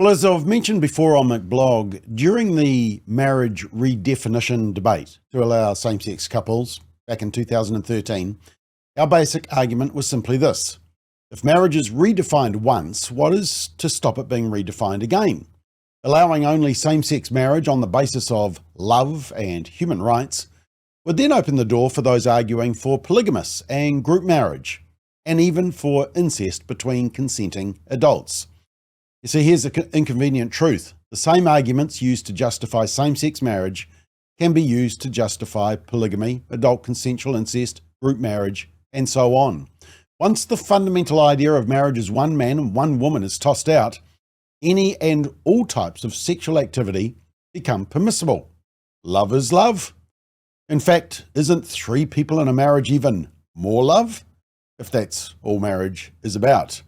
Well, as I've mentioned before on McBlog, during the marriage redefinition debate to allow same-sex couples back in 2013, our basic argument was simply this. If marriage is redefined once, what is to stop it being redefined again? Allowing only same-sex marriage on the basis of love and human rights would then open the door for those arguing for polygamous and group marriage, and even for incest between consenting adults. You see, here's the inconvenient truth. The same arguments used to justify same-sex marriage can be used to justify polygamy, adult consensual incest, group marriage, and so on. Once the fundamental idea of marriage as one man and one woman is tossed out, any and all types of sexual activity become permissible. Love is love. In fact, isn't 3 people in a marriage even more love? If that's all marriage is about.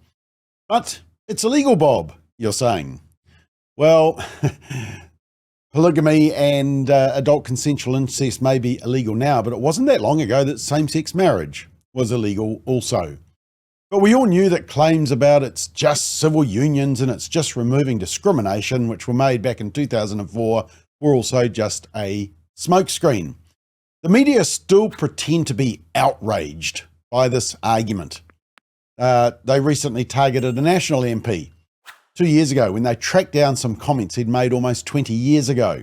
But it's illegal, Bob, you're saying. Well, polygamy and adult consensual incest may be illegal now, but it wasn't that long ago that same-sex marriage was illegal also. But we all knew that claims about it's just civil unions and it's just removing discrimination, which were made back in 2004, were also just a smokescreen. The media still pretend to be outraged by this argument. They recently targeted a national MP 2 years ago when they tracked down some comments he'd made almost 20 years ago.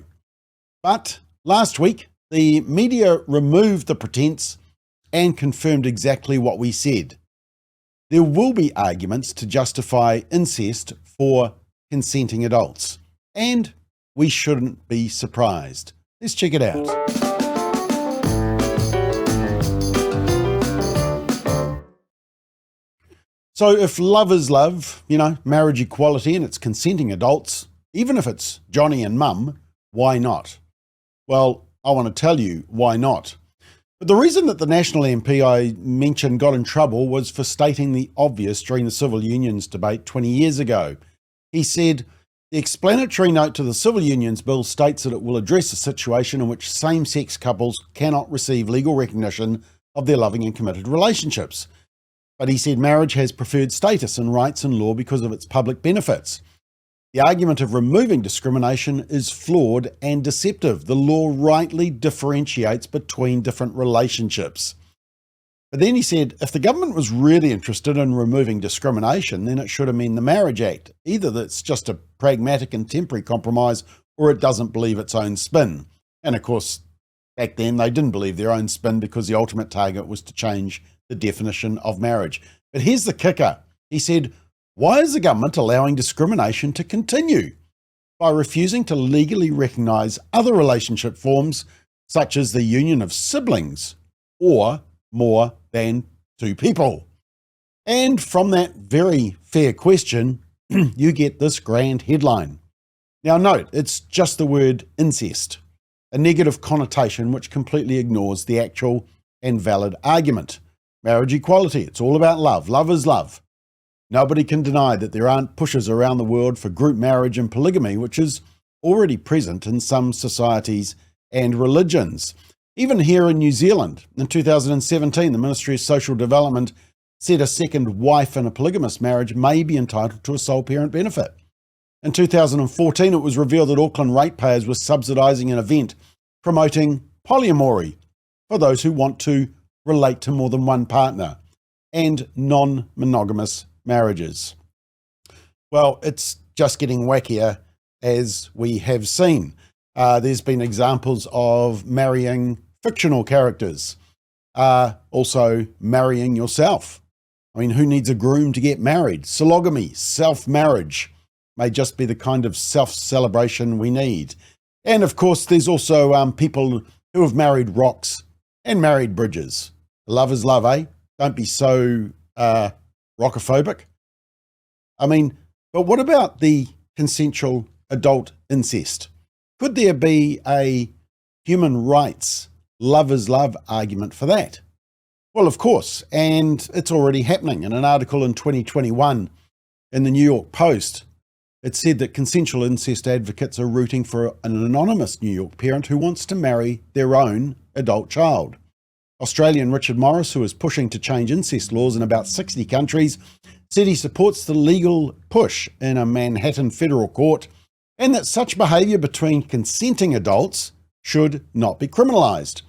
But last week, the media removed the pretense and confirmed exactly what we said. There will be arguments to justify incest for consenting adults, and we shouldn't be surprised. Let's check it out. So if love is love, marriage equality and it's consenting adults, even if it's Johnny and Mum, why not? Well, I want to tell you why not. But the reason that the national MP I mentioned got in trouble was for stating the obvious during the civil unions debate 20 years ago. He said, the explanatory note to the civil unions bill states that it will address a situation in which same-sex couples cannot receive legal recognition of their loving and committed relationships. But he said marriage has preferred status and rights in law because of its public benefits. The argument of removing discrimination is flawed and deceptive. The law rightly differentiates between different relationships. But then he said, if the government was really interested in removing discrimination, then it should amend the Marriage Act. Either that's just a pragmatic and temporary compromise, or it doesn't believe its own spin. And of course, back then they didn't believe their own spin because the ultimate target was to change the definition of marriage. But here's the kicker. He said, why is the government allowing discrimination to continue? By refusing to legally recognise other relationship forms, such as the union of siblings, or more than 2 people. And from that very fair question, you get this grand headline. Now note, it's just the word incest, a negative connotation which completely ignores the actual and valid argument. Marriage equality, it's all about love. Love is love. Nobody can deny that there aren't pushes around the world for group marriage and polygamy, which is already present in some societies and religions. Even here in New Zealand, in 2017, the Ministry of Social Development said a second wife in a polygamous marriage may be entitled to a sole parent benefit. In 2014, it was revealed that Auckland ratepayers were subsidising an event promoting polyamory for those who want to relate to more than one partner, and non-monogamous marriages. Well, it's just getting wackier, as we have seen. There's been examples of marrying fictional characters, also marrying yourself. I mean, who needs a groom to get married? Sologamy, self-marriage, may just be the kind of self-celebration we need. And of course, there's also people who have married rocks and married bridges. Love is love, eh? Don't be so rockophobic. I mean, but what about the consensual adult incest? Could there be a human rights love is love argument for that? Well, of course, and it's already happening. In an article in 2021 in the New York Post, it said that consensual incest advocates are rooting for an anonymous New York parent who wants to marry their own adult child. Australian Richard Morris, who is pushing to change incest laws in about 60 countries, said he supports the legal push in a Manhattan federal court and that such behaviour between consenting adults should not be criminalised.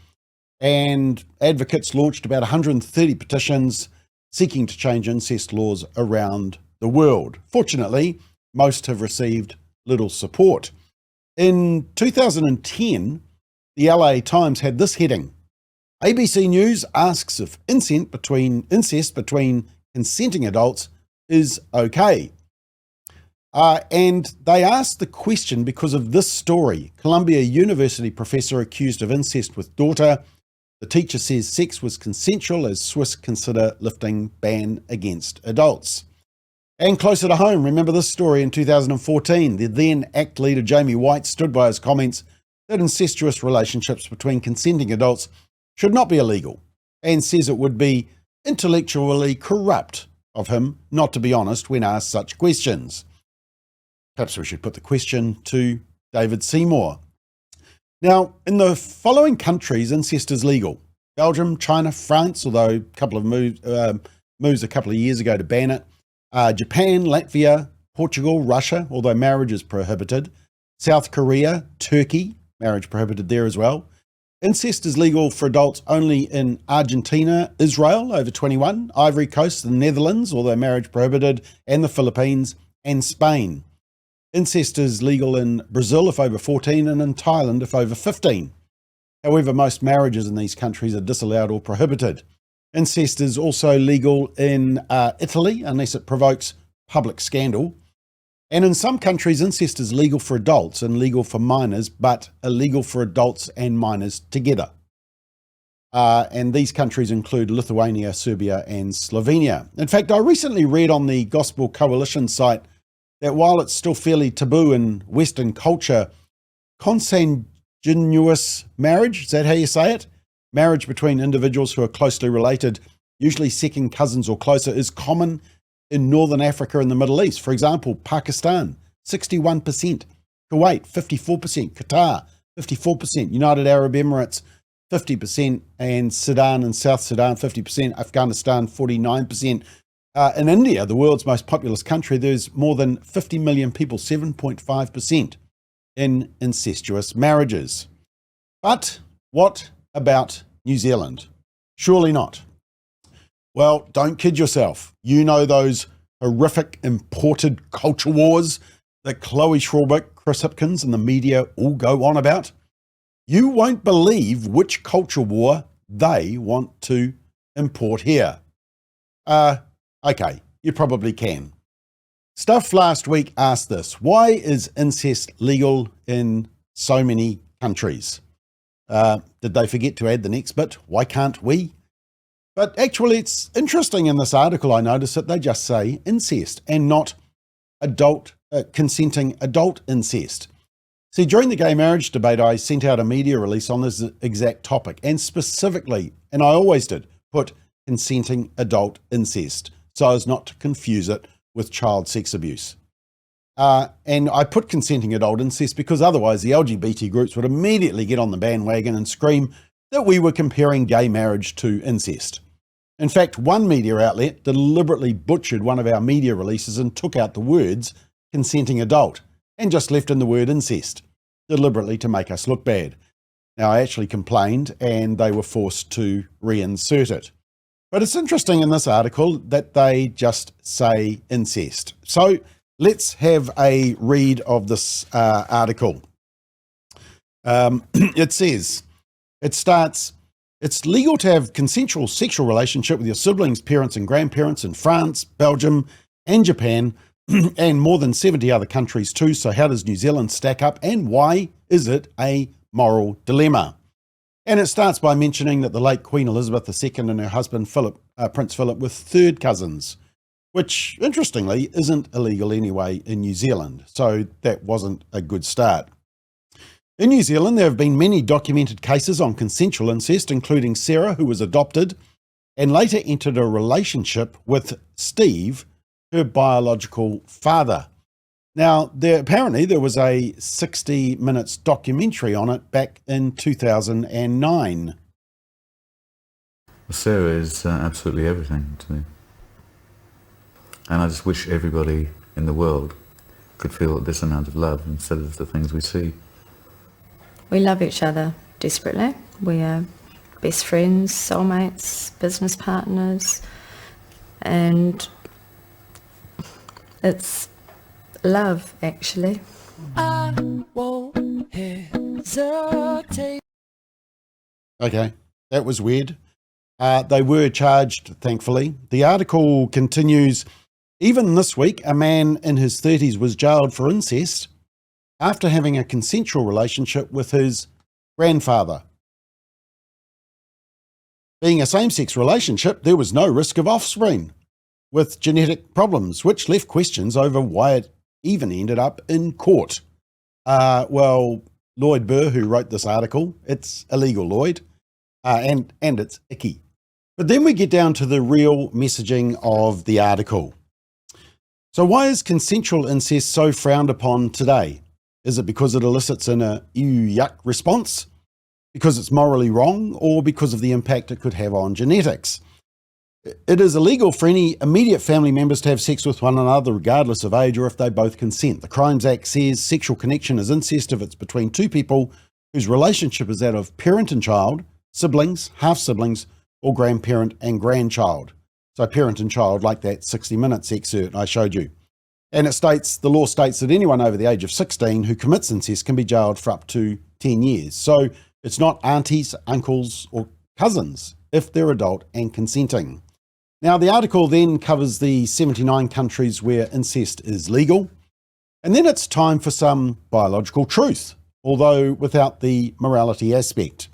And advocates launched about 130 petitions seeking to change incest laws around the world. Fortunately, most have received little support. In 2010, the LA Times had this heading: ABC News asks if incest between consenting adults is okay. And they asked the question because of this story. Columbia University professor accused of incest with daughter. The teacher says sex was consensual as Swiss consider lifting ban against adults. And closer to home, remember this story in 2014. The then ACT leader Jamie White stood by his comments that incestuous relationships between consenting adults should not be illegal and says it would be intellectually corrupt of him not to be honest when asked such questions. Perhaps we should put the question to David Seymour. Now, in the following countries, incest is legal: Belgium, China, France, although a couple of moves a couple of years ago to ban it, Japan, Latvia, Portugal, Russia, although marriage is prohibited, South Korea, Turkey, marriage prohibited there as well. Incest is legal for adults only in Argentina, Israel, over 21, Ivory Coast, the Netherlands, although marriage prohibited, and the Philippines and Spain. Incest is legal in Brazil if over 14 and in Thailand if over 15. However, most marriages in these countries are disallowed or prohibited. Incest is also legal in Italy unless it provokes public scandal. And in some countries, incest is legal for adults and legal for minors, but illegal for adults and minors together. And these countries include Lithuania, Serbia, and Slovenia. In fact, I recently read on the Gospel Coalition site that while it's still fairly taboo in Western culture, consanguineous marriage, is that how you say it? Marriage between individuals who are closely related, usually second cousins or closer, is common in Northern Africa and the Middle East. For example, Pakistan, 61%, Kuwait, 54%, Qatar, 54%, United Arab Emirates, 50%, and Sudan and South Sudan, 50%, Afghanistan, 49%. In India, the world's most populous country, there's more than 50 million people, 7.5%, in incestuous marriages. But what about New Zealand? Surely not. Well, don't kid yourself. You know those horrific imported culture wars that Chloe Swarbrick, Chris Hipkins, and the media all go on about? You won't believe which culture war they want to import here. Okay, you probably can. Stuff last week asked this: why is incest legal in so many countries? Did they forget to add the next bit? Why can't we? But actually, it's interesting in this article, I noticed that they just say incest and not consenting adult incest. See, during the gay marriage debate, I sent out a media release on this exact topic and specifically, and I always did, put consenting adult incest so as not to confuse it with child sex abuse. And I put consenting adult incest because otherwise the LGBT groups would immediately get on the bandwagon and scream that we were comparing gay marriage to incest. In fact, one media outlet deliberately butchered one of our media releases and took out the words consenting adult and just left in the word incest, deliberately to make us look bad. Now, I actually complained and they were forced to reinsert it. But it's interesting in this article that they just say incest. So let's have a read of this article. It starts, it's legal to have consensual sexual relationship with your siblings, parents and grandparents in France, Belgium and Japan and more than 70 other countries too. So how does New Zealand stack up and why is it a moral dilemma? And it starts by mentioning that the late Queen Elizabeth II and her husband Prince Philip were third cousins, which interestingly isn't illegal anyway in New Zealand. So that wasn't a good start. In New Zealand, there have been many documented cases on consensual incest, including Sarah, who was adopted and later entered a relationship with Steve, her biological father. Now, apparently there was a 60 minutes documentary on it back in 2009. Sarah is absolutely everything to me. And I just wish everybody in the world could feel this amount of love instead of the things we see. We love each other desperately. We are best friends, soulmates, business partners, and it's love, actually. I won't hesitate. Okay, that was weird. They were charged, thankfully. The article continues, even this week, a man in his 30s was jailed for incest after having a consensual relationship with his grandfather. Being a same-sex relationship, there was no risk of offspring with genetic problems, which left questions over why it even ended up in court. Well, Lloyd Burr, who wrote this article, it's illegal, Lloyd, and it's icky. But then we get down to the real messaging of the article. So why is consensual incest so frowned upon today? Is it because it elicits an ew yuck response? Because it's morally wrong? Or because of the impact it could have on genetics? It is illegal for any immediate family members to have sex with one another regardless of age or if they both consent. The Crimes Act says sexual connection is incest if it's between two people whose relationship is that of parent and child, siblings, half-siblings, or grandparent and grandchild. So parent and child, like that 60 Minutes excerpt I showed you. And it states, the law states that anyone over the age of 16 who commits incest can be jailed for up to 10 years. So it's not aunties, uncles, or cousins if they're adult and consenting. Now, the article then covers the 79 countries where incest is legal. And then it's time for some biological truth, although without the morality aspect.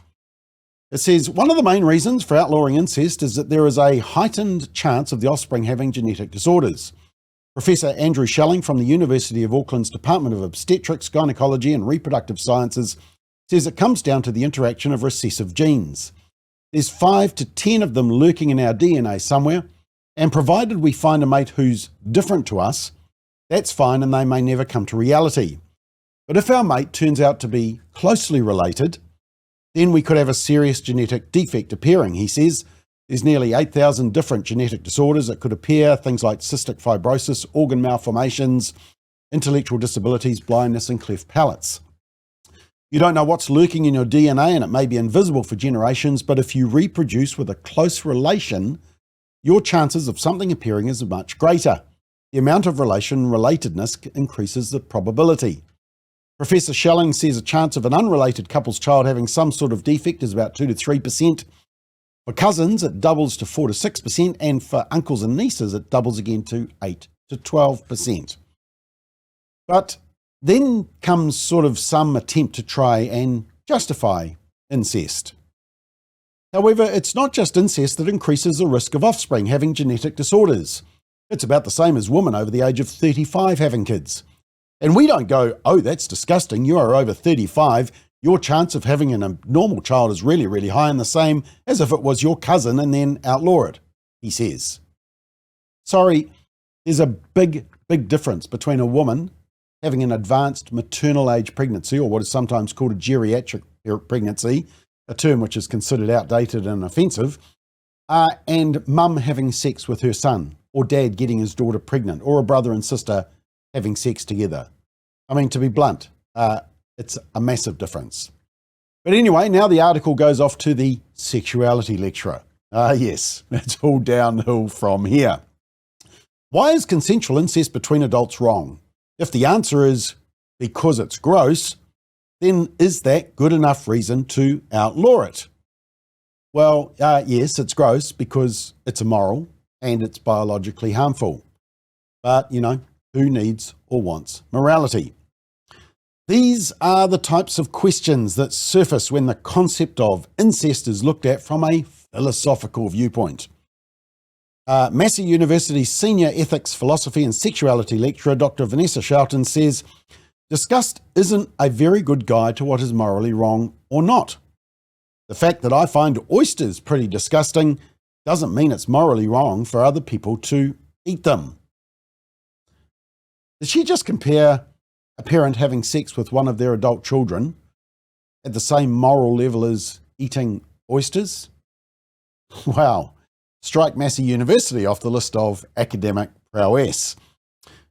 It says, one of the main reasons for outlawing incest is that there is a heightened chance of the offspring having genetic disorders. Professor Andrew Schelling from the University of Auckland's Department of Obstetrics, Gynecology and Reproductive Sciences says it comes down to the interaction of recessive genes. There's 5 to 10 of them lurking in our DNA somewhere, and provided we find a mate who's different to us, that's fine and they may never come to reality. But if our mate turns out to be closely related, then we could have a serious genetic defect appearing, he says. There's nearly 8,000 different genetic disorders that could appear, things like cystic fibrosis, organ malformations, intellectual disabilities, blindness, and cleft palates. You don't know what's lurking in your DNA and it may be invisible for generations, but if you reproduce with a close relation, your chances of something appearing is much greater. The amount of relatedness increases the probability. Professor Schelling says a chance of an unrelated couple's child having some sort of defect is about 2 to 3%. For cousins, it doubles to 4 to 6%, and for uncles and nieces, it doubles again to 8 to 12%. But then comes sort of some attempt to try and justify incest. However, it's not just incest that increases the risk of offspring having genetic disorders. It's about the same as women over the age of 35 having kids. And we don't go, oh, that's disgusting, you are over 35, your chance of having an abnormal child is really, really high, and the same as if it was your cousin, and then outlaw it, he says. Sorry, there's a big, big difference between a woman having an advanced maternal age pregnancy, or what is sometimes called a geriatric pregnancy, a term which is considered outdated and offensive, and mum having sex with her son, or dad getting his daughter pregnant, or a brother and sister having sex together. I mean, to be blunt, it's a massive difference. But anyway, now the article goes off to the sexuality lecturer. Yes, it's all downhill from here. Why is consensual incest between adults wrong? If the answer is because it's gross, then is that good enough reason to outlaw it? Well, yes, it's gross because it's immoral and it's biologically harmful. But, you know, who needs or wants morality? These are the types of questions that surface when the concept of incest is looked at from a philosophical viewpoint. Massey University's senior ethics, philosophy and sexuality lecturer, Dr. Vanessa Shelton, says, disgust isn't a very good guide to what is morally wrong or not. The fact that I find oysters pretty disgusting doesn't mean it's morally wrong for other people to eat them. Did she just compare a parent having sex with one of their adult children at the same moral level as eating oysters? Wow. Strike Massey University off the list of academic prowess.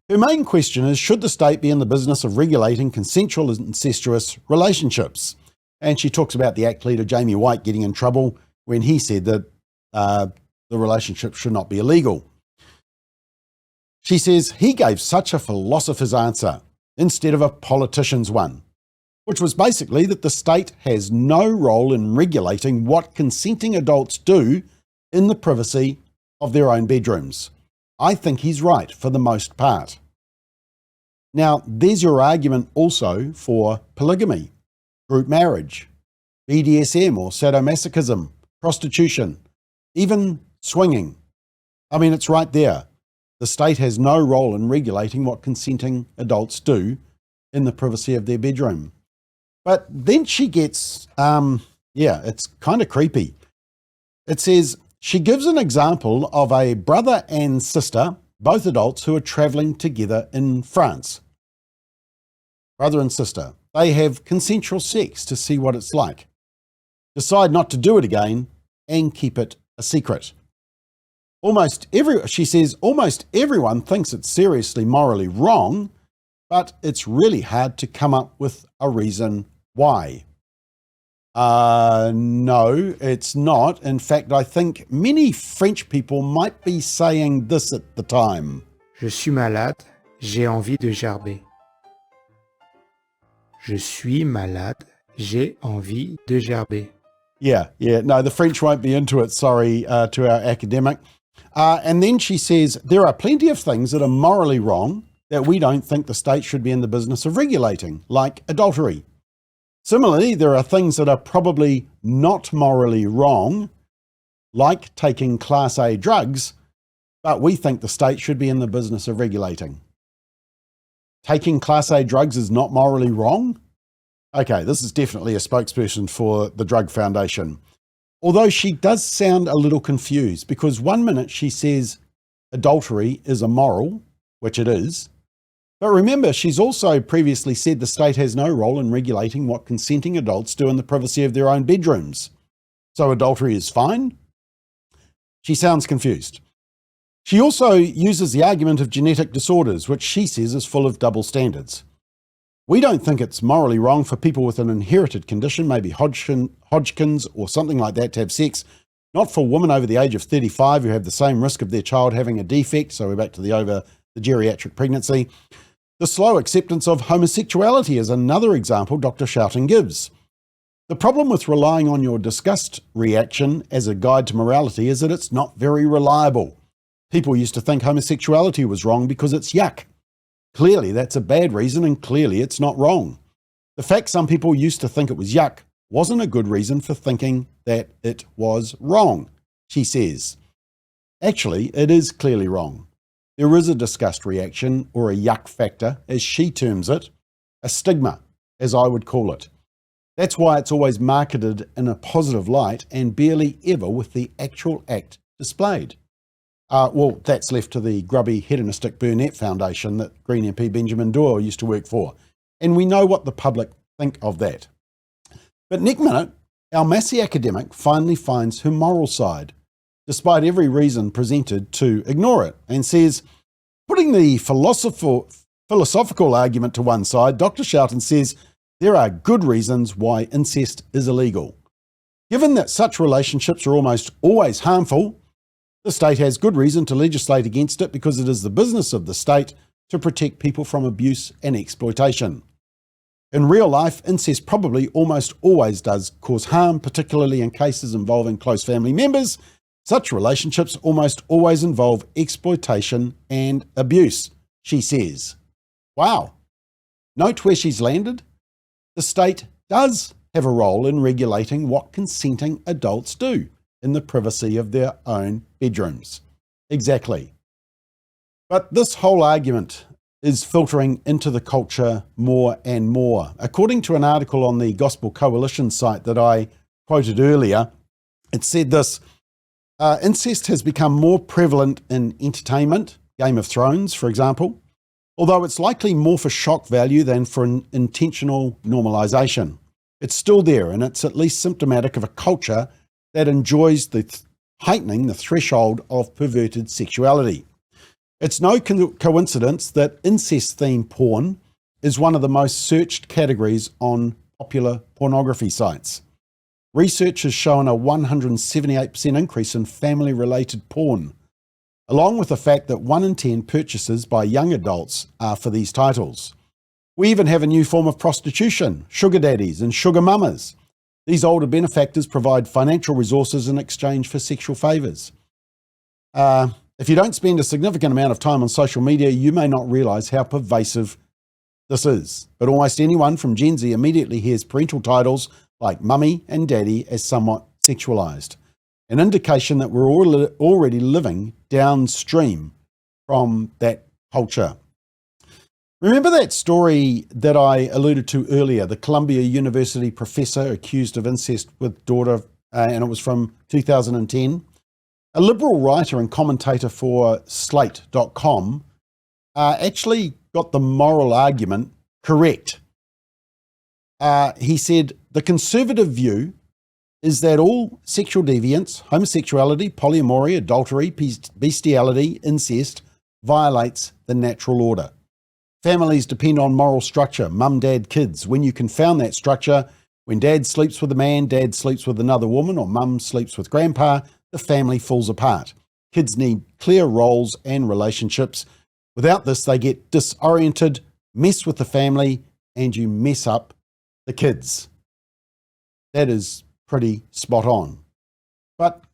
Her main question is, should the state be in the business of regulating consensual incestuous relationships? And she talks about the ACT leader, Jamie White, getting in trouble when he said that the relationship should not be illegal. She says he gave such a philosopher's answer instead of a politician's one, which was basically that the state has no role in regulating what consenting adults do in the privacy of their own bedrooms. I think he's right for the most part. Now, there's your argument also for polygamy, group marriage, BDSM or sadomasochism, prostitution, even swinging. I mean, it's right there. The state has no role in regulating what consenting adults do in the privacy of their bedroom. But then she gets, it's kind of creepy. It says, she gives an example of a brother and sister, both adults, who are traveling together in France. Brother and sister. They have consensual sex to see what it's like. Decide not to do it again and keep it a secret. She says almost everyone thinks it's seriously morally wrong, but it's really hard to come up with a reason why. No, it's not. In fact, I think many French people might be saying this at the time. Je suis malade, j'ai envie de gerber. Je suis malade, j'ai envie de gerber. Yeah, no, the French won't be into it, sorry, to our academic. And then she says, there are plenty of things that are morally wrong that we don't think the state should be in the business of regulating, like adultery. Similarly, there are things that are probably not morally wrong, like taking Class A drugs, but we think the state should be in the business of regulating. Taking Class A drugs is not morally wrong? Okay, this is definitely a spokesperson for the Drug Foundation. Although she does sound a little confused, because one minute she says adultery is immoral, which it is. But remember, she's also previously said the state has no role in regulating what consenting adults do in the privacy of their own bedrooms. So adultery is fine? She sounds confused. She also uses the argument of genetic disorders, which she says is full of double standards. We don't think it's morally wrong for people with an inherited condition, maybe Hodgkin's or something like that, to have sex, not for women over the age of 35 who have the same risk of their child having a defect, so we're back to the geriatric pregnancy. The slow acceptance of homosexuality is another example Dr. Shoughton gives. The problem with relying on your disgust reaction as a guide to morality is that it's not very reliable. People used to think homosexuality was wrong because it's yuck. Clearly, that's a bad reason, and clearly it's not wrong. The fact some people used to think it was yuck wasn't a good reason for thinking that it was wrong, she says. Actually, it is clearly wrong. There is a disgust reaction, or a yuck factor, as she terms it, a stigma, as I would call it. That's why it's always marketed in a positive light and barely ever with the actual act displayed. Well, that's left to the grubby hedonistic Burnett Foundation that Green MP Benjamin Doyle used to work for. And we know what the public think of that. But next minute, our Massey academic finally finds her moral side, despite every reason presented to ignore it, and says, putting the philosophical argument to one side, Dr. Shoughton says there are good reasons why incest is illegal. Given that such relationships are almost always harmful, the state has good reason to legislate against it because it is the business of the state to protect people from abuse and exploitation. In real life, incest probably almost always does cause harm, particularly in cases involving close family members. Such relationships almost always involve exploitation and abuse, she says. Wow. Note where she's landed. The state does have a role in regulating what consenting adults do in the privacy of their own bedrooms. Exactly. But this whole argument is filtering into the culture more and more. According to an article on the Gospel Coalition site that I quoted earlier, it said this: incest has become more prevalent in entertainment, Game of Thrones, for example, although it's likely more for shock value than for an intentional normalization. It's still there, and it's at least symptomatic of a culture that enjoys the heightening the threshold of perverted sexuality. It's no coincidence that incest-themed porn is one of the most searched categories on popular pornography sites. Research has shown a 178% increase in family-related porn, along with the fact that 1 in 10 purchases by young adults are for these titles. We even have a new form of prostitution, sugar daddies and sugar mamas. These older benefactors provide financial resources in exchange for sexual favours. If you don't spend a significant amount of time on social media, you may not realise how pervasive this is. But almost anyone from Gen Z immediately hears parental titles like mummy and daddy as somewhat sexualised, an indication that we're already living downstream from that culture. Remember that story that I alluded to earlier, the Columbia University professor accused of incest with daughter, and it was from 2010? A liberal writer and commentator for Slate.com actually got the moral argument correct. He said, the conservative view is that all sexual deviance, homosexuality, polyamory, adultery, bestiality, incest violates the natural order. Families depend on moral structure, mum, dad, kids. When you confound that structure, when dad sleeps with a man, dad sleeps with another woman, or mum sleeps with grandpa, the family falls apart. Kids need clear roles and relationships. Without this, they get disoriented, mess with the family, and you mess up the kids. That is pretty spot on. But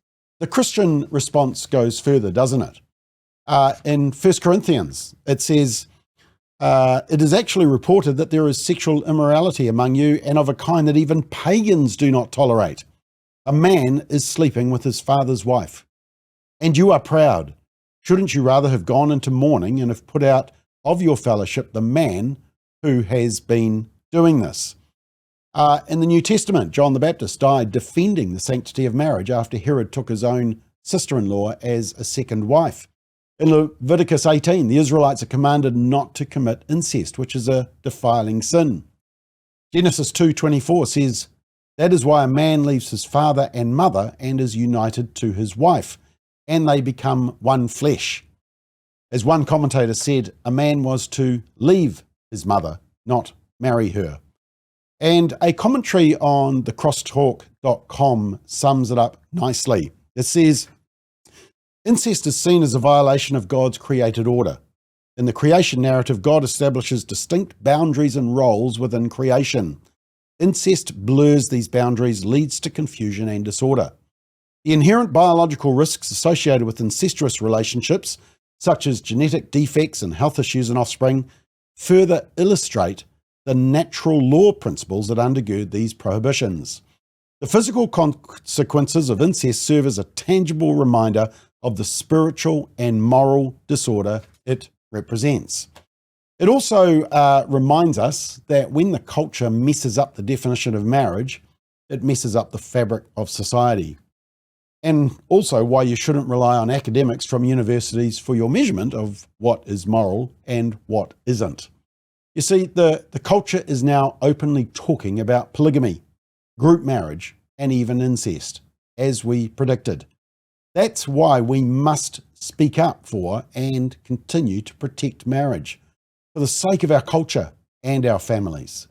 the Christian response goes further, doesn't it? In 1 Corinthians, it says, it is actually reported that there is sexual immorality among you, and of a kind that even pagans do not tolerate. A man is sleeping with his father's wife, and you are proud. Shouldn't you rather have gone into mourning and have put out of your fellowship the man who has been doing this? In the New Testament, John the Baptist died defending the sanctity of marriage after Herod took his own sister-in-law as a second wife. In Leviticus 18, the Israelites are commanded not to commit incest, which is a defiling sin. Genesis 2:24 says, that is why a man leaves his father and mother and is united to his wife, and they become one flesh. As one commentator said, a man was to leave his mother, not marry her. And a commentary on thecrosstalk.com sums it up nicely. It says, incest is seen as a violation of God's created order. In the creation narrative, God establishes distinct boundaries and roles within creation. Incest blurs these boundaries, leads to confusion and disorder. The inherent biological risks associated with incestuous relationships, such as genetic defects and health issues in offspring, further illustrate the natural law principles that undergird these prohibitions. The physical consequences of incest serve as a tangible reminder of the spiritual and moral disorder it represents. It also reminds us that when the culture messes up the definition of marriage, it messes up the fabric of society. And also why you shouldn't rely on academics from universities for your measurement of what is moral and what isn't. You see, the culture is now openly talking about polygamy, group marriage, and even incest, as we predicted. That's why we must speak up for and continue to protect marriage, for the sake of our culture and our families.